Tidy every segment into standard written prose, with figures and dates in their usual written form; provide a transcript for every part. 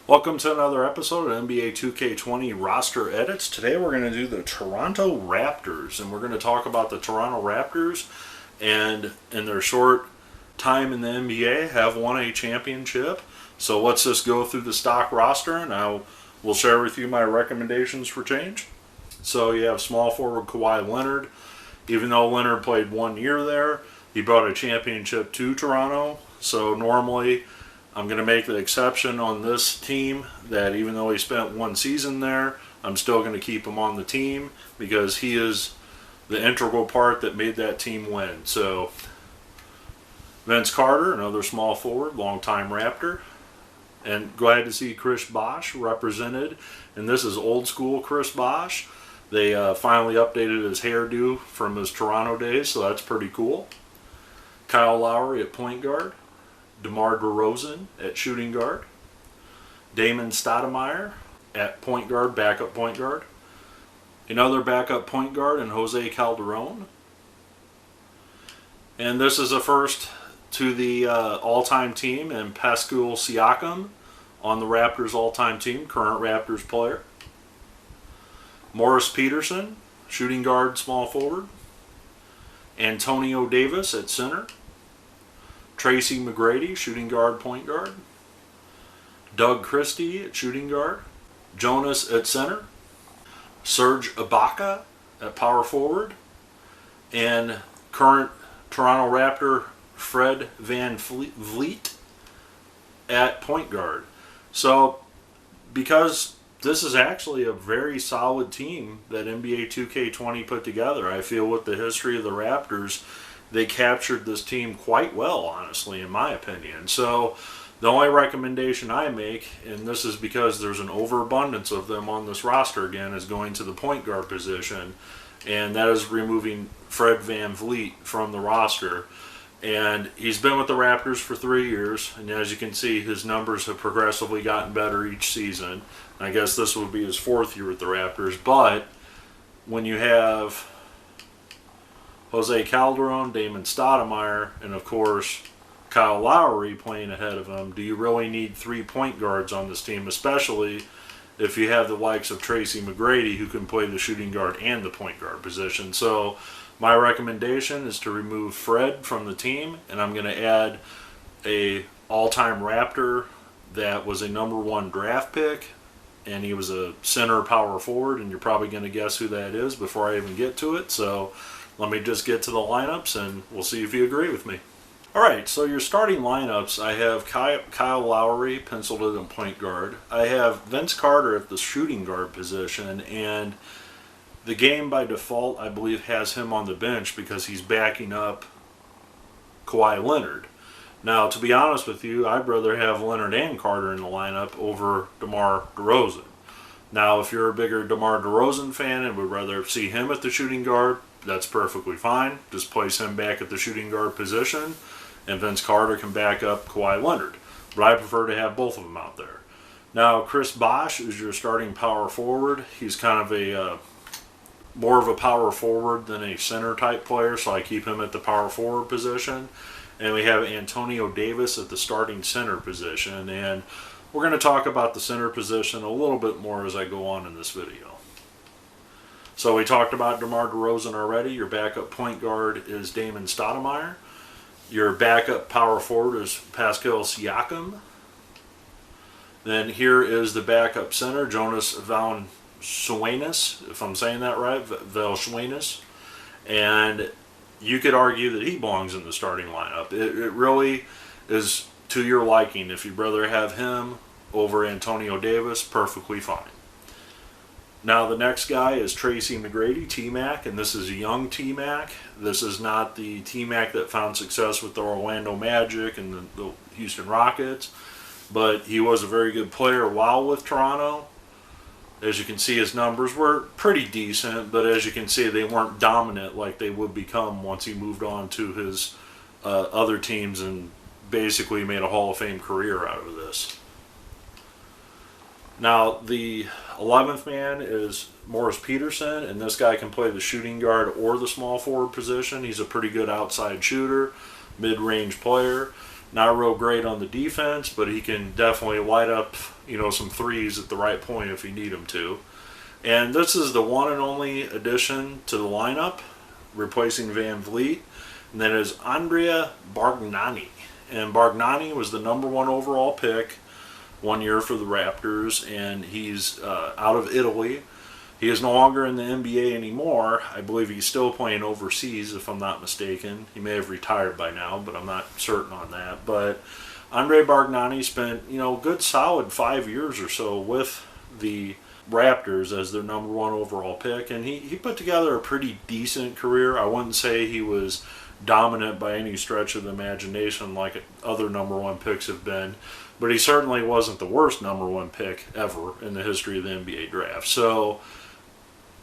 Welcome to another episode of NBA 2K20 Roster Edits. Today we're going to do the Toronto Raptors, and we're going to talk about the Toronto Raptors, and in their short time in the NBA have won a championship. So let's just go through the stock roster, and I will share with you my recommendations for change. So you have small forward Kawhi Leonard. Even though Leonard played 1 year there, he brought a championship to Toronto. So normally I'm going to make the exception on this team that even though he spent 1 season there, I'm still going to keep him on the team because he is the integral part that made that team win. So Vince Carter, another small forward, longtime Raptor. And glad to see Chris Bosh represented. And this is old school Chris Bosh. They finally updated his hairdo from his Toronto days, so that's pretty cool. Kyle Lowrie at point guard. DeMar DeRozan at shooting guard. Damon Stoudamire at point guard, backup point guard. Another backup point guard in Jose Calderon. And this is a first to the all-time team, and Pascal Siakam on the Raptors all-time team, current Raptors player. Morris Peterson, shooting guard, small forward. Antonio Davis at center. Tracy McGrady, shooting guard, point guard. Doug Christie at shooting guard. Jonas at center. Serge Ibaka at power forward. And current Toronto Raptor Fred VanVleet at point guard. So, because this is actually a very solid team that NBA 2K20 put together, I feel with the history of the Raptors, they captured this team quite well, honestly, in my opinion. So the only recommendation I make, and this is because there's an overabundance of them on this roster again, is going to the point guard position, and that is removing Fred VanVleet from the roster. And he's been with the Raptors for 3 years, and as you can see, his numbers have progressively gotten better each season. I guess this would be his 4th year with the Raptors, but when you have Jose Calderon, Damon Stoudamire, and of course Kyle Lowrie playing ahead of him, do you really need 3 point guards on this team, especially if you have the likes of Tracy McGrady who can play the shooting guard and the point guard position? So my recommendation is to remove Fred from the team, and I'm going to add a all-time Raptor that was a #1 draft pick, and he was a center power forward, and you're probably going to guess who that is before I even get to it. So let me just get to the lineups, and we'll see if you agree with me. All right, so your starting lineups, I have Kyle Lowrie penciled in point guard. I have Vince Carter at the shooting guard position, and the game by default, I believe, has him on the bench because he's backing up Kawhi Leonard. Now, to be honest with you, I'd rather have Leonard and Carter in the lineup over DeMar DeRozan. Now, if you're a bigger DeMar DeRozan fan and would rather see him at the shooting guard, that's perfectly fine. Just place him back at the shooting guard position, and Vince Carter can back up Kawhi Leonard. But I prefer to have both of them out there. Now, Chris Bosh is your starting power forward. He's kind of a more of a power forward than a center type player, so I keep him at the power forward position. And we have Antonio Davis at the starting center position, and we're going to talk about the center position a little bit more as I go on in this video. So we talked about DeMar DeRozan already. Your backup point guard is Damon Stoudamire. Your backup power forward is Pascal Siakam. Then here is the backup center, Jonas Valančiūnas, if I'm saying that right, Valančiūnas. And you could argue that he belongs in the starting lineup. It really is to your liking. If you'd rather have him over Antonio Davis, perfectly fine. Now the next guy is Tracy McGrady, T-Mac, and this is a young T-Mac. This is not the T-Mac that found success with the Orlando Magic and the Houston Rockets, but he was a very good player while with Toronto. As you can see, his numbers were pretty decent, but as you can see, they weren't dominant like they would become once he moved on to his other teams and basically made a Hall of Fame career out of this. Now, the 11th man is Morris Peterson, and this guy can play the shooting guard or the small forward position. He's a pretty good outside shooter, mid-range player. Not real great on the defense, but he can definitely light up, some threes at the right point if you need him to. And this is the one and only addition to the lineup, replacing VanVleet, and that is Andrea Bargnani. And Bargnani was the #1 overall pick 1 year for the Raptors, and he's out of Italy. He is no longer in the NBA anymore. I believe he's still playing overseas, if I'm not mistaken. He may have retired by now, but I'm not certain on that. But Andrea Bargnani spent, a good solid 5 years or so with the Raptors as their #1 overall pick, and he put together a pretty decent career. I wouldn't say he was dominant by any stretch of the imagination like other #1 picks have been, but he certainly wasn't the worst #1 pick ever in the history of the NBA draft. So,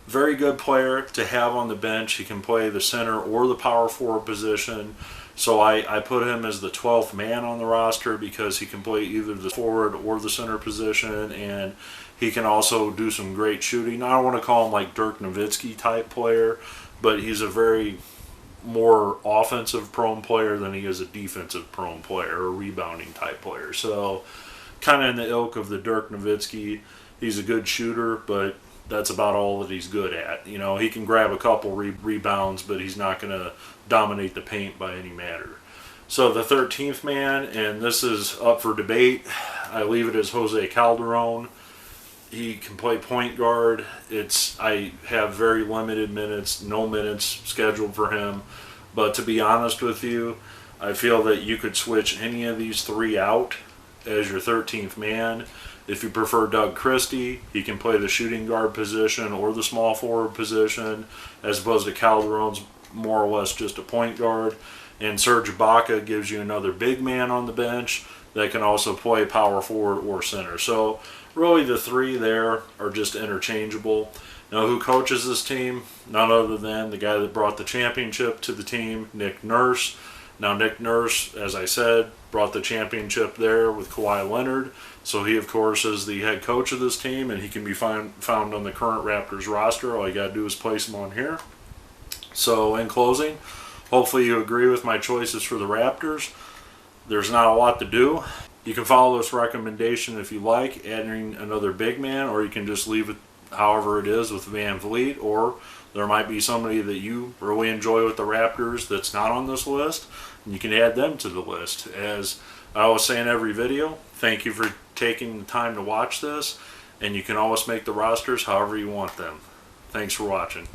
very good player to have on the bench. He can play the center or the power forward position. So I put him as the 12th man on the roster because he can play either the forward or the center position, and he can also do some great shooting. I don't want to call him like Dirk Nowitzki type player, but he's a very more offensive prone player than he is a defensive prone player or rebounding type player. So kind of in the ilk of the Dirk Nowitzki. He's a good shooter, but that's about all that he's good at. He can grab a couple rebounds, but he's not going to dominate the paint by any matter. So the 13th man, and this is up for debate, I leave it as Jose Calderon. He can play point guard. I have very limited minutes, no minutes scheduled for him. But to be honest with you, I feel that you could switch any of these three out as your 13th man. If you prefer Doug Christie, he can play the shooting guard position or the small forward position, as opposed to Calderon's more or less just a point guard. And Serge Ibaka gives you another big man on the bench that can also play power forward or center. So really the three there are just interchangeable. Now who coaches this team? None other than the guy that brought the championship to the team, Nick Nurse. Now Nick Nurse, as I said, brought the championship there with Kawhi Leonard. So he, of course, is the head coach of this team, and he can be found on the current Raptors roster. All you got to do is place him on here. So in closing, hopefully you agree with my choices for the Raptors. There's not a lot to do. You can follow this recommendation if you like, adding another big man, or you can just leave it however it is with VanVleet, or there might be somebody that you really enjoy with the Raptors that's not on this list, and you can add them to the list. As I always say in every video, thank you for taking the time to watch this, and you can always make the rosters however you want them. Thanks for watching.